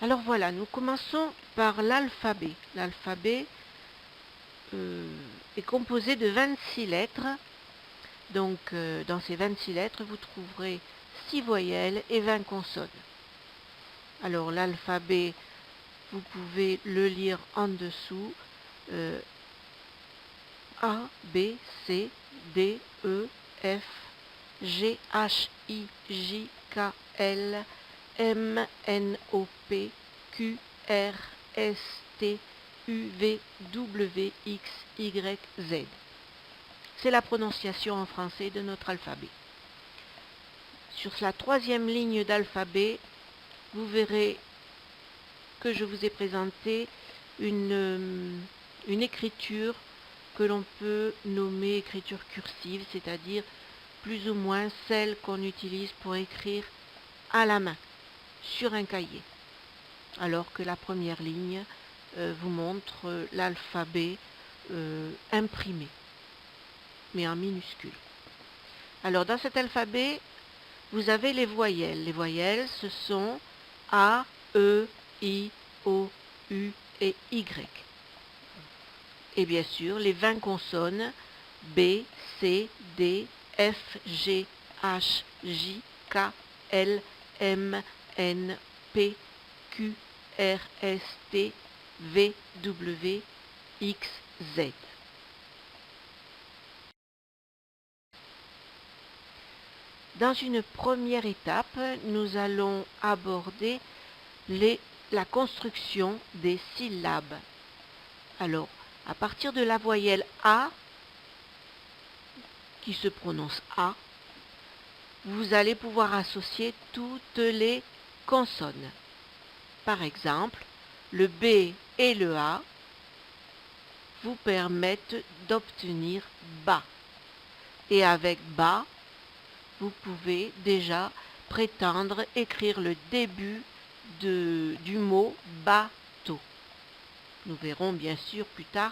Alors voilà, nous commençons par l'alphabet. L'alphabet est composé de 26 lettres. Donc dans ces 26 lettres, vous trouverez 6 voyelles et 20 consonnes. Alors l'alphabet, vous pouvez le lire en dessous. A, B, C, D, E, F, G, H, I, J, K, L, M, N, O, P, Q, R, S, T, U, V, W, X, Y, Z. C'est la prononciation en français de notre alphabet. Sur la troisième ligne d'alphabet, vous verrez que je vous ai présenté une écriture que l'on peut nommer écriture cursive, c'est-à-dire plus ou moins celle qu'on utilise pour écrire à la main, sur un cahier. Alors que la première ligne vous montre l'alphabet imprimé, mais en minuscule. Alors dans cet alphabet, vous avez les voyelles. Les voyelles, ce sont A, E, I, O, U et Y. Et bien sûr, les 20 consonnes B, C, D, F, G, H, J, K, L, M, N, P, Q, R, S, T, V, W, X, Z. Dans une première étape, nous allons aborder la construction des syllabes. Alors, à partir de la voyelle A, qui se prononce A, vous allez pouvoir associer toutes les consonnes. Par exemple, le B et le A vous permettent d'obtenir ba. Et avec ba, vous pouvez déjà prétendre écrire le début du mot bateau. Nous verrons bien sûr plus tard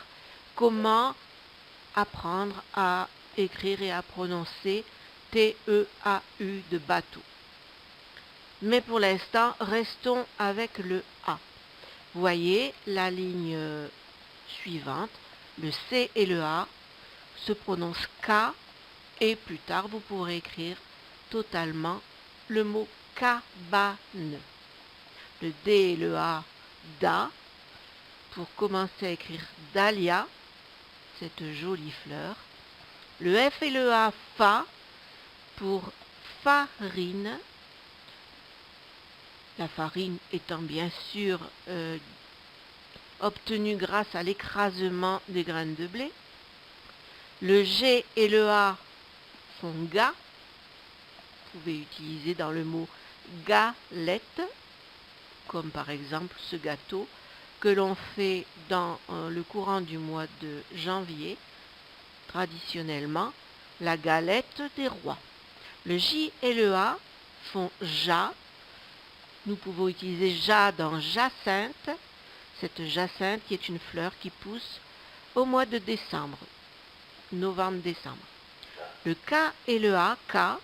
comment apprendre à écrire et à prononcer T-E-A-U de bateau. Mais pour l'instant, restons avec le A. Vous voyez la ligne suivante, le C et le A se prononcent K et plus tard vous pourrez écrire totalement le mot cabane. Le D et le A, da, pour commencer à écrire dahlia, cette jolie fleur. Le F et le A, fa, pour farine. La farine étant bien sûr obtenue grâce à l'écrasement des graines de blé. Le G et le A font ga. Vous pouvez utiliser dans le mot galette, comme par exemple ce gâteau que l'on fait dans le courant du mois de janvier, traditionnellement, la galette des rois. Le J et le A font ja. Nous pouvons utiliser ja dans jacinthe, cette jacinthe qui est une fleur qui pousse au mois de décembre, novembre-décembre. Le K et le A, K,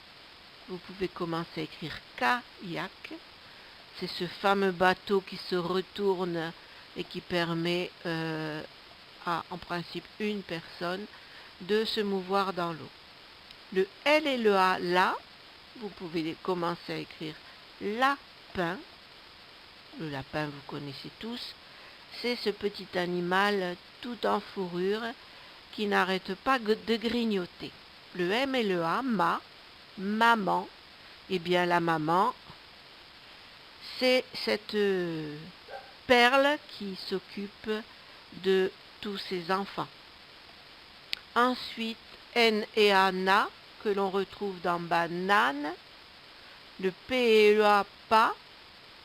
vous pouvez commencer à écrire kayak. C'est ce fameux bateau qui se retourne et qui permet à, en principe, une personne de se mouvoir dans l'eau. Le L et le A, là, vous pouvez commencer à écrire lapin. Le lapin, vous connaissez tous. C'est ce petit animal tout en fourrure qui n'arrête pas de grignoter. Le M et le A, ma, maman. Eh bien, la maman, c'est cette perle qui s'occupe de tous ses enfants. Ensuite, N et A, na, que l'on retrouve dans banane. Le P et le A, pa,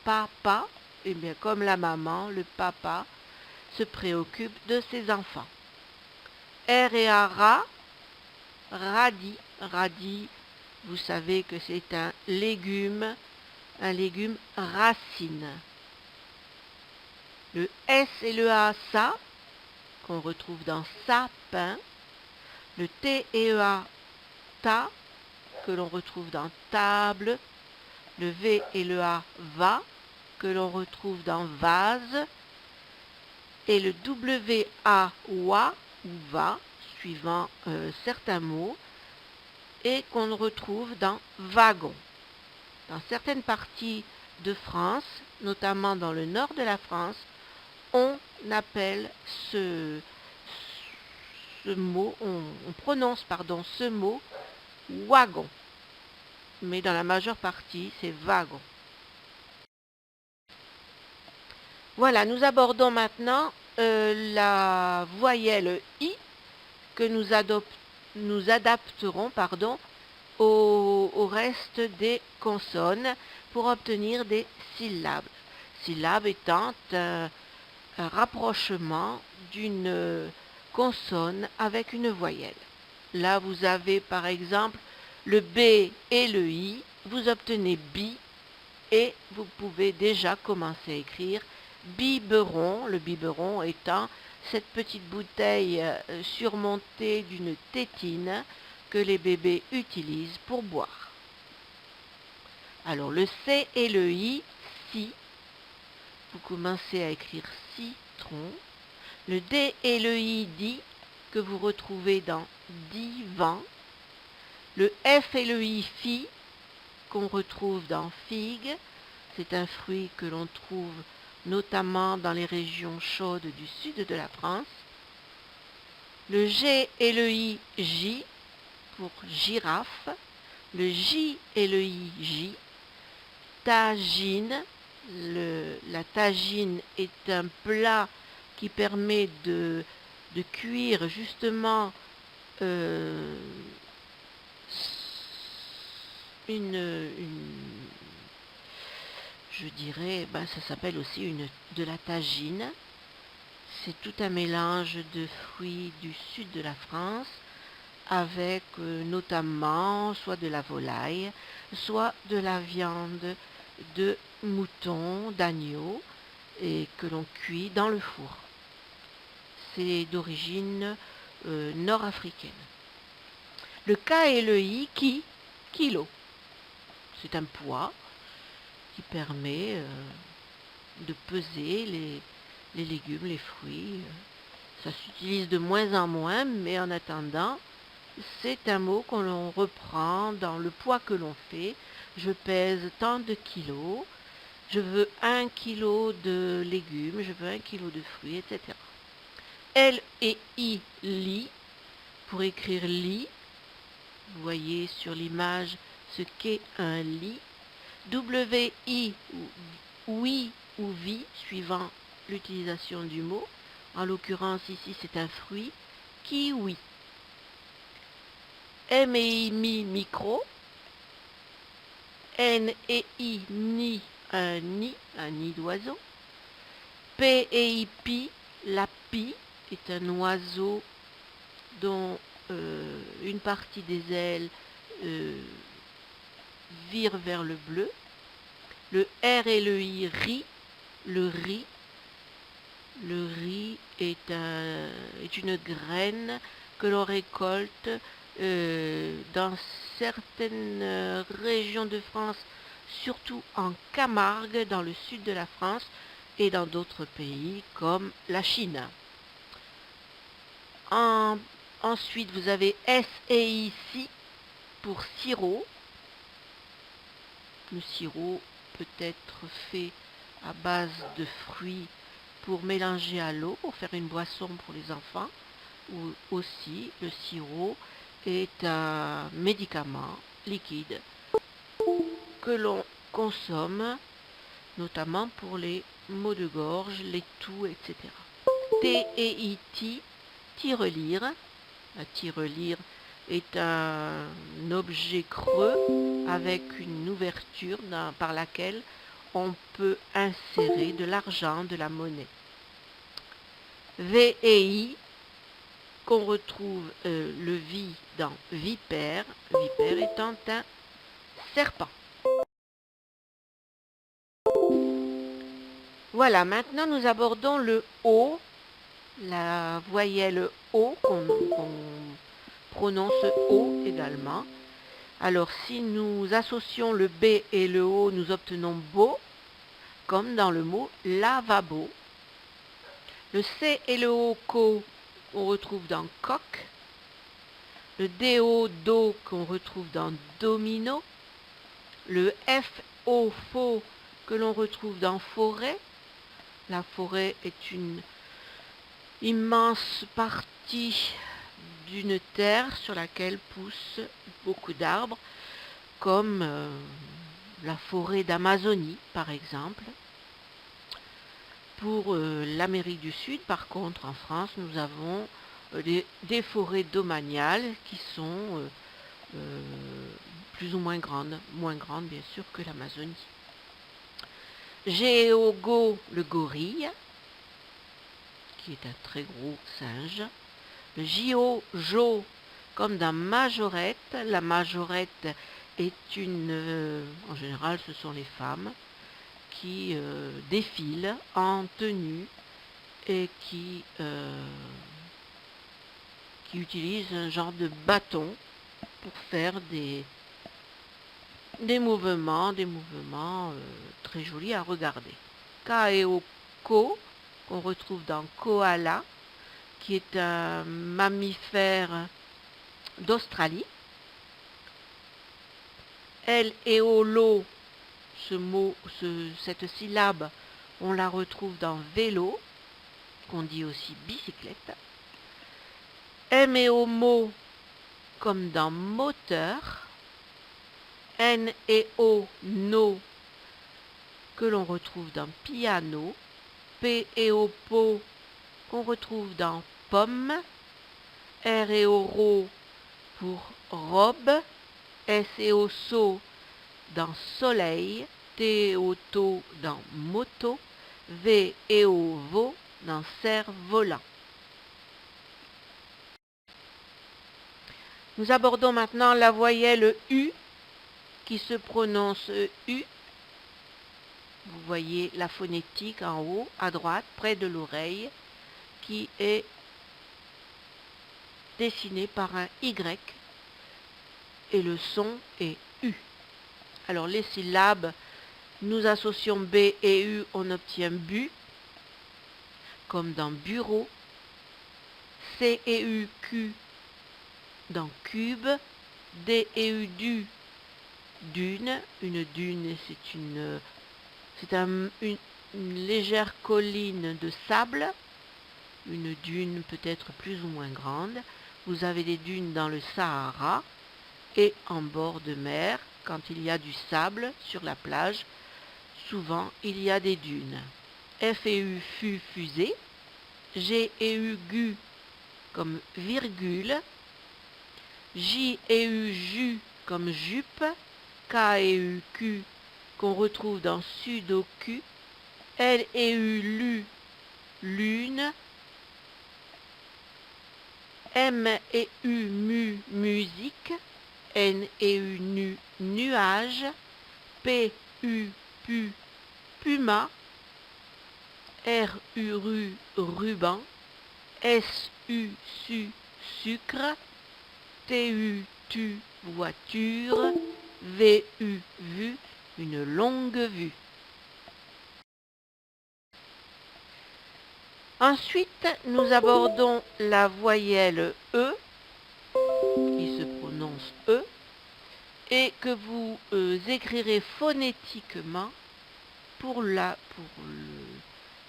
papa. Eh bien, comme la maman, le papa se préoccupe de ses enfants. R et A, ra, radis. Radis, vous savez que c'est un légume racine. Le S et le A, sa, qu'on retrouve dans sapin. Le T et le A, ta, que l'on retrouve dans table. Le V et le A, va, que l'on retrouve dans vase et le WA, wa ou va, suivant certains mots, et qu'on retrouve dans wagon. Dans certaines parties de France, notamment dans le nord de la France, on appelle ce mot, on prononce ce mot wagon. Mais dans la majeure partie, c'est wagon. Voilà, nous abordons maintenant la voyelle I que nous adapterons au reste des consonnes pour obtenir des syllabes. Syllabe étant un rapprochement d'une consonne avec une voyelle. Là, vous avez par exemple le B et le I, vous obtenez bi et vous pouvez déjà commencer à écrire biberon, le biberon étant cette petite bouteille surmontée d'une tétine que les bébés utilisent pour boire. Alors le C et le I, si, vous commencez à écrire citron. Le D et le I, di, que vous retrouvez dans divan. Le F et le I, fi, qu'on retrouve dans figue. C'est un fruit que l'on trouve notamment dans les régions chaudes du sud de la France. Le G et le I, J, pour girafe. Le J et le I, J. Tagine. La tagine est un plat qui permet de cuire justement je dirais, ça s'appelle aussi de la tagine. C'est tout un mélange de fruits du sud de la France avec notamment soit de la volaille, soit de la viande de mouton, d'agneau, et que l'on cuit dans le four. C'est d'origine nord-africaine. Le K et le I, kilo. C'est un poids qui permet de peser les légumes, les fruits. Ça s'utilise de moins en moins, mais en attendant, c'est un mot qu'on reprend dans le poids que l'on fait. Je pèse tant de kilos, je veux 1 kilo de légumes, je veux 1 kilo de fruits, etc. L et I, lit, pour écrire lit. Vous voyez sur l'image ce qu'est un lit. W, I, oui ou vi, suivant l'utilisation du mot. En l'occurrence, ici, c'est un fruit. Kiwi. M et I, mi, micro. N et I, ni, un nid d'oiseau. P et I, pi, la pie est un oiseau dont une partie des ailes vire vers le bleu. Le R et le I, riz, le riz. Le riz est une graine que l'on récolte dans certaines régions de France, surtout en Camargue, dans le sud de la France, et dans d'autres pays comme la Chine. Ensuite, vous avez S et I, si, pour sirop. Le sirop peut être fait à base de fruits pour mélanger à l'eau, pour faire une boisson pour les enfants, ou aussi le sirop est un médicament liquide que l'on consomme, notamment pour les maux de gorge, les toux, etc. T et I, tirelire. La tirelire est un objet creux avec une ouverture par laquelle on peut insérer de l'argent, de la monnaie. V et I, qu'on retrouve le vi dans vipère, vipère étant un serpent. Voilà, maintenant nous abordons le O, la voyelle O, qu'on prononce O également. Alors si nous associons le B et le O, nous obtenons beau. comme dans le mot lavabo. Le C et le O co qu'on retrouve dans coq. Le DO do qu'on retrouve dans domino. Le FO faux que l'on retrouve dans forêt. La forêt est une immense partie d'une terre sur laquelle poussent beaucoup d'arbres, comme la forêt d'Amazonie par exemple. Pour l'Amérique du Sud, par contre, en France, nous avons des forêts domaniales qui sont plus ou moins grandes bien sûr que l'Amazonie. Géogo, le gorille, qui est un très gros singe. Le Jo, comme dans majorette. La majorette est en général ce sont les femmes qui défilent en tenue et qui utilisent un genre de bâton pour faire des mouvements très jolis à regarder. Kaeoko, qu'on retrouve dans koala, qui est un mammifère d'Australie. El et olo, cette syllabe, on la retrouve dans vélo, qu'on dit aussi bicyclette. M et homo, comme dans moteur. N et O, no, que l'on retrouve dans piano. P et O, po, qu'on retrouve dans pomme. R et O, ro, pour robe. S et O, so, dans soleil. T et O, to, dans moto. V et O, vo, dans cerf-volant. Nous abordons maintenant la voyelle U, qui se prononce U. Vous voyez la phonétique en haut, à droite, près de l'oreille, qui est dessinée par un Y, et le son est U. Alors les syllabes, nous associons B et U, on obtient bu, comme dans bureau. C et U, Q, dans cube. D et U, du, dune. Une dune, c'est une légère colline de sable. Une dune peut être plus ou moins grande. Vous avez des dunes dans le Sahara et en bord de mer. Quand il y a du sable sur la plage, souvent il y a des dunes. F et U, fu, fusée. G et U, gu, comme virgule. J et U, jus, comme jupe. K et U, Q, qu'on retrouve dans sudoku. L et U, lu, lune. M et U, mu, musique. N et U, nu, nuage. P, U, pu, puma. R, U, ru, ruban. S, U, su, sucre. T, U, tu, voiture. V, U, vue, une longue vue. Ensuite, nous abordons la voyelle E, qui se prononce E, et que vous écrirez phonétiquement pour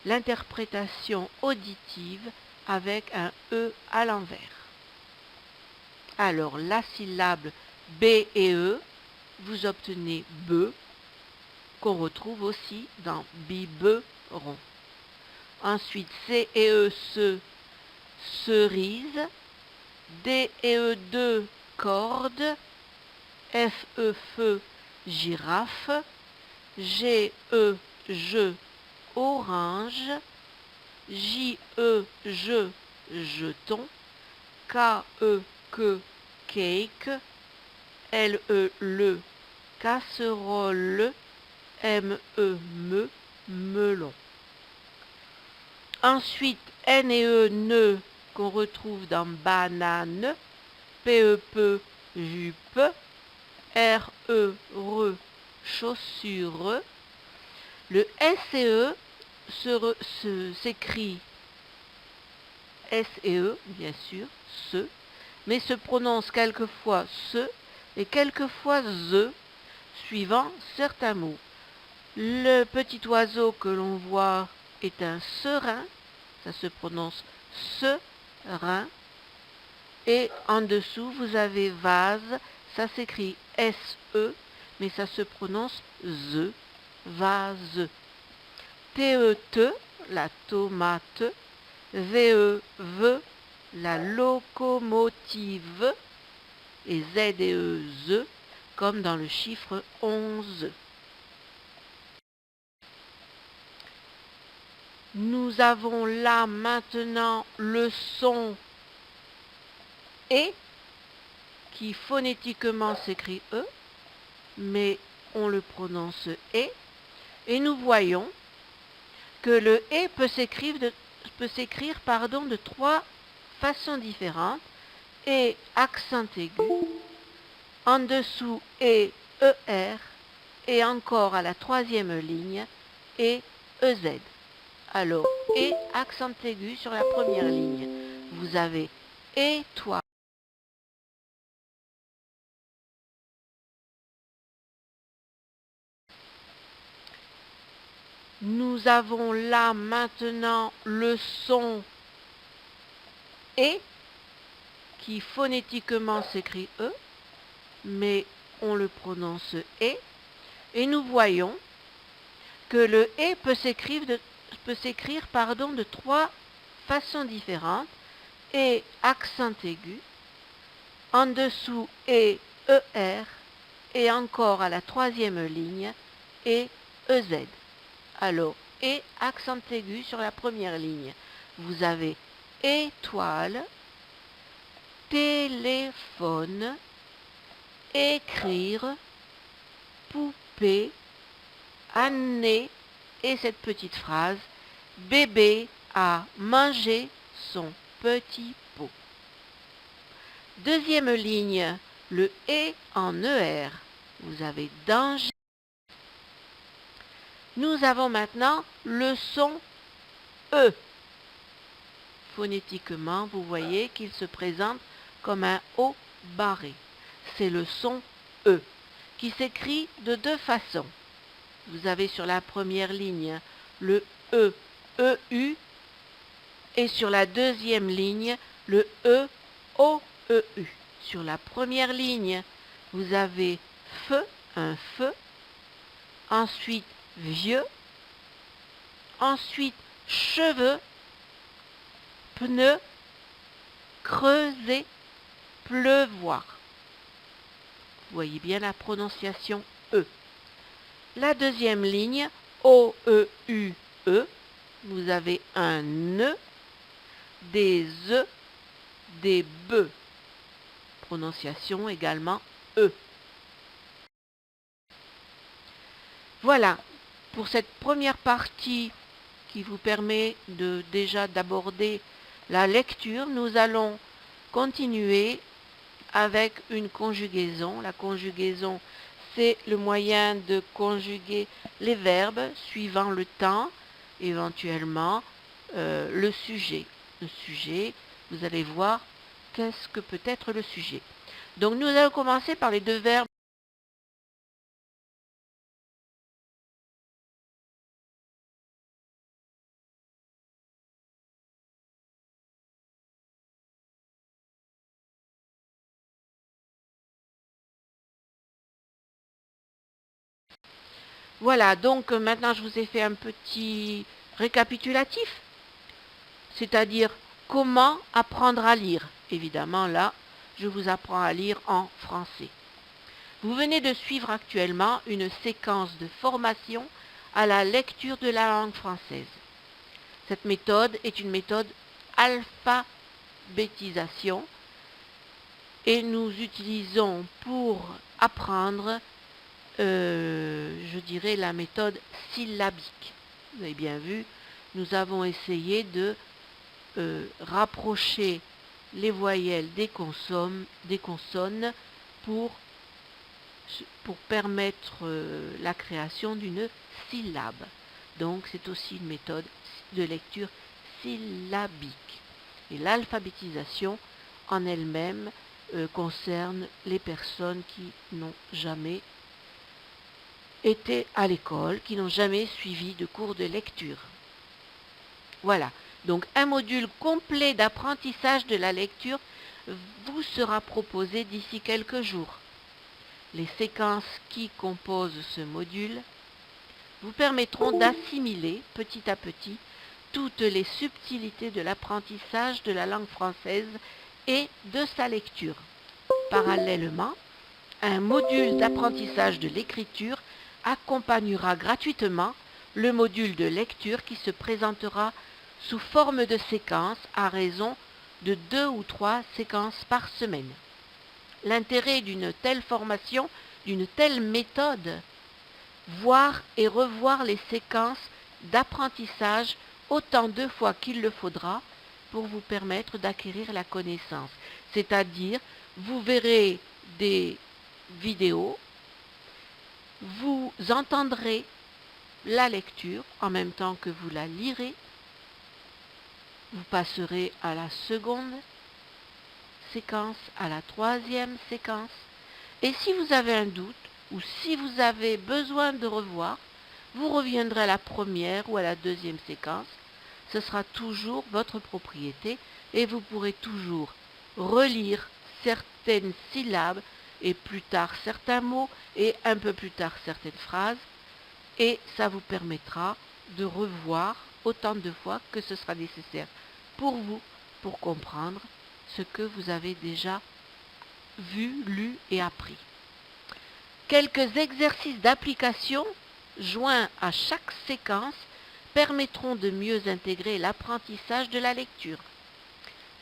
l'interprétation auditive avec un E à l'envers. Alors, la syllabe B et E, vous obtenez be, qu'on retrouve aussi dans biberon. Ensuite, C et E, cerise. D et E, deux, corde. F, E, feu, girafe. G, E, je, orange. J, E, je, jeton. K, E, que, cake. L, E, le, casserole. M, E, melon. Ensuite, N et E, ne, qu'on retrouve dans banane. P, E, peu, jupe. R, E, re, chaussure. Le S et E s'écrit S et E, bien sûr, se, mais se prononce quelquefois se et quelquefois ze, suivant certains mots. Le petit oiseau que l'on voit est un serin, ça se prononce serin. Et en dessous, vous avez vase, ça s'écrit S-E, mais ça se prononce ze, vase. T-E-T, la tomate, V-E-V, la locomotive, et Z-E-Z, comme dans le chiffre 11. Nous avons là maintenant le son E, qui phonétiquement s'écrit E, mais on le prononce E, et nous voyons que le E peut s'écrire de trois façons différentes, et accent aigu, en dessous E, ER, et encore à la troisième ligne, et EZ. Alors, et accent aigu sur la première ligne. Vous avez étoile. Nous avons là maintenant le son E, qui phonétiquement s'écrit E, mais on le prononce E, et nous voyons que le E peut s'écrire de trois façons différentes, et accent aigu, en dessous E, ER, et encore à la troisième ligne, et EZ. Alors, et accent aigu sur la première ligne. Vous avez étoile, téléphone, écrire, poupée, année, et cette petite phrase, bébé a mangé son petit pot. Deuxième ligne, le et en ER. Vous avez danger. Nous avons maintenant le son E. Phonétiquement, vous voyez qu'il se présente comme un O barré. C'est le son E, qui s'écrit de deux façons. Vous avez sur la première ligne le E, EU, et sur la deuxième ligne, le E, OEU. Sur la première ligne, vous avez feu, un feu, ensuite vieux, ensuite cheveux, pneus, creuser, pleuvoir. Vous voyez bien la prononciation E. La deuxième ligne, O-E-U-E, vous avez un ne, des E, des B. Prononciation également E. Voilà, pour cette première partie qui vous permet déjà d'aborder la lecture, nous allons continuer avec une conjugaison. La conjugaison, c'est le moyen de conjuguer les verbes suivant le temps, éventuellement le sujet. Le sujet, vous allez voir qu'est-ce que peut être le sujet. Donc nous allons commencer par les deux verbes. Voilà, donc maintenant je vous ai fait un petit récapitulatif, c'est-à-dire comment apprendre à lire. Évidemment, là, je vous apprends à lire en français. Vous venez de suivre actuellement une séquence de formation à la lecture de la langue française. Cette méthode est une méthode alphabétisation et nous utilisons pour apprendre, je dirais, la méthode syllabique. Vous avez bien vu, nous avons essayé de rapprocher les voyelles des consonnes pour permettre la création d'une syllabe. Donc c'est aussi une méthode de lecture syllabique. Et l'alphabétisation en elle-même concerne les personnes qui n'ont jamais été à l'école, qui n'ont jamais suivi de cours de lecture. Voilà, donc un module complet d'apprentissage de la lecture vous sera proposé d'ici quelques jours. Les séquences qui composent ce module vous permettront d'assimiler petit à petit toutes les subtilités de l'apprentissage de la langue française et de sa lecture. Parallèlement, un module d'apprentissage de l'écriture accompagnera gratuitement le module de lecture qui se présentera sous forme de séquences à raison de 2 ou 3 séquences par semaine. L'intérêt d'une telle formation, d'une telle méthode, voir et revoir les séquences d'apprentissage autant de fois qu'il le faudra pour vous permettre d'acquérir la connaissance. C'est-à-dire, vous verrez des vidéos, vous entendrez la lecture en même temps que vous la lirez, vous passerez à la seconde séquence, à la troisième séquence, et si vous avez un doute ou si vous avez besoin de revoir, vous reviendrez à la première ou à la deuxième séquence. Ce sera toujours votre propriété et vous pourrez toujours relire certaines syllabes et plus tard certains mots et un peu plus tard certaines phrases, et ça vous permettra de revoir autant de fois que ce sera nécessaire pour vous pour comprendre ce que vous avez déjà vu, lu et appris. Quelques exercices d'application joints à chaque séquence permettront de mieux intégrer l'apprentissage de la lecture.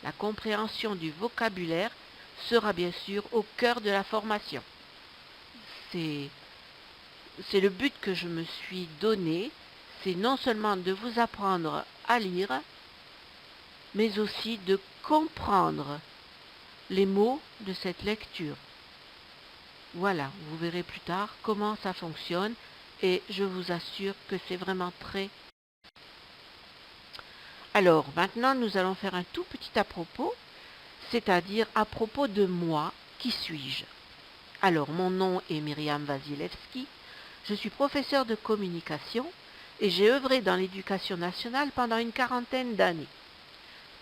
La compréhension du vocabulaire sera bien sûr au cœur de la formation. C'est le but que je me suis donné, c'est non seulement de vous apprendre à lire, mais aussi de comprendre les mots de cette lecture. Voilà, vous verrez plus tard comment ça fonctionne et je vous assure que c'est vraiment très... Alors, maintenant, nous allons faire un tout petit à propos, c'est-à-dire à propos de moi, qui suis-je? Alors, mon nom est Myriam Wasilewski, je suis professeure de communication et j'ai œuvré dans l'éducation nationale pendant une quarantaine d'années.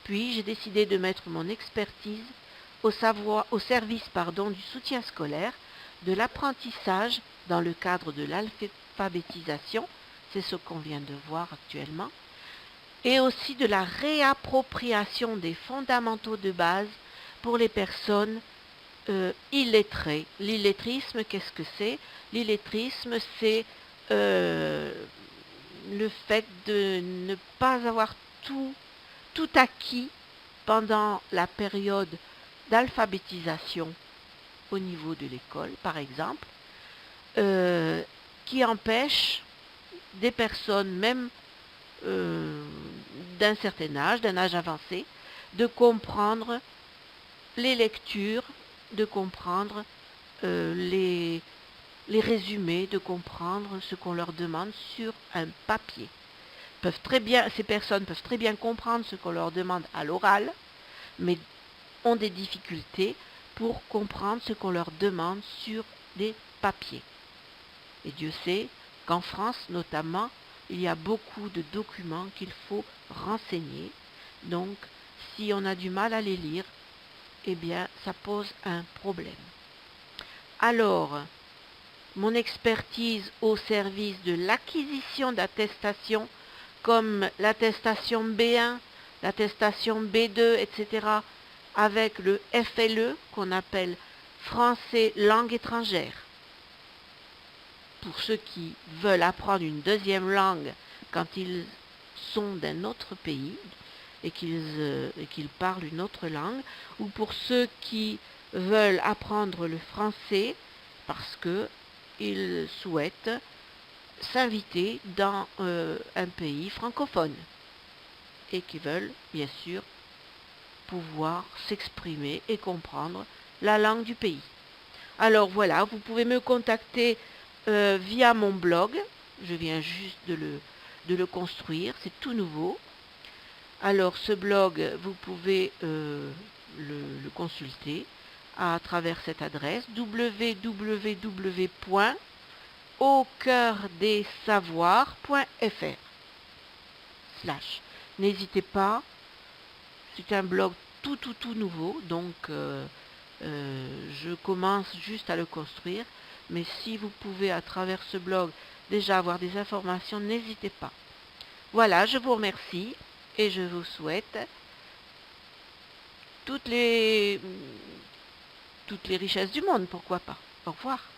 Puis, j'ai décidé de mettre mon expertise au service du soutien scolaire, de l'apprentissage dans le cadre de l'alphabétisation, c'est ce qu'on vient de voir actuellement, et aussi de la réappropriation des fondamentaux de base pour les personnes illettrées. L'illettrisme, qu'est-ce que c'est? L'illettrisme, c'est le fait de ne pas avoir tout acquis pendant la période d'alphabétisation au niveau de l'école, par exemple, qui empêche des personnes, même d'un certain âge, d'un âge avancé, de comprendre les lectures, de comprendre les résumés, de comprendre ce qu'on leur demande sur un papier. Ces personnes peuvent très bien comprendre ce qu'on leur demande à l'oral, mais ont des difficultés pour comprendre ce qu'on leur demande sur des papiers. Et Dieu sait qu'en France, notamment, il y a beaucoup de documents qu'il faut renseigner. Donc, si on a du mal à les lire, eh bien, ça pose un problème. Alors, mon expertise au service de l'acquisition d'attestations comme l'attestation B1, l'attestation B2, etc., avec le FLE, qu'on appelle Français langue étrangère. Pour ceux qui veulent apprendre une deuxième langue quand ils sont d'un autre pays et qu'ils parlent une autre langue, ou pour ceux qui veulent apprendre le français parce qu'ils souhaitent s'inviter dans un pays francophone et qui veulent bien sûr pouvoir s'exprimer et comprendre la langue du pays. Alors voilà, vous pouvez me contacter via mon blog, je viens juste de de le construire, c'est tout nouveau. Alors ce blog, vous pouvez le consulter à travers cette adresse www.aucoeurdessavoirs.fr/. N'hésitez pas, c'est un blog tout nouveau, donc je commence juste à le construire, mais si vous pouvez à travers ce blog déjà avoir des informations, n'hésitez pas. Voilà, je vous remercie et je vous souhaite toutes les richesses du monde, pourquoi pas. Au revoir.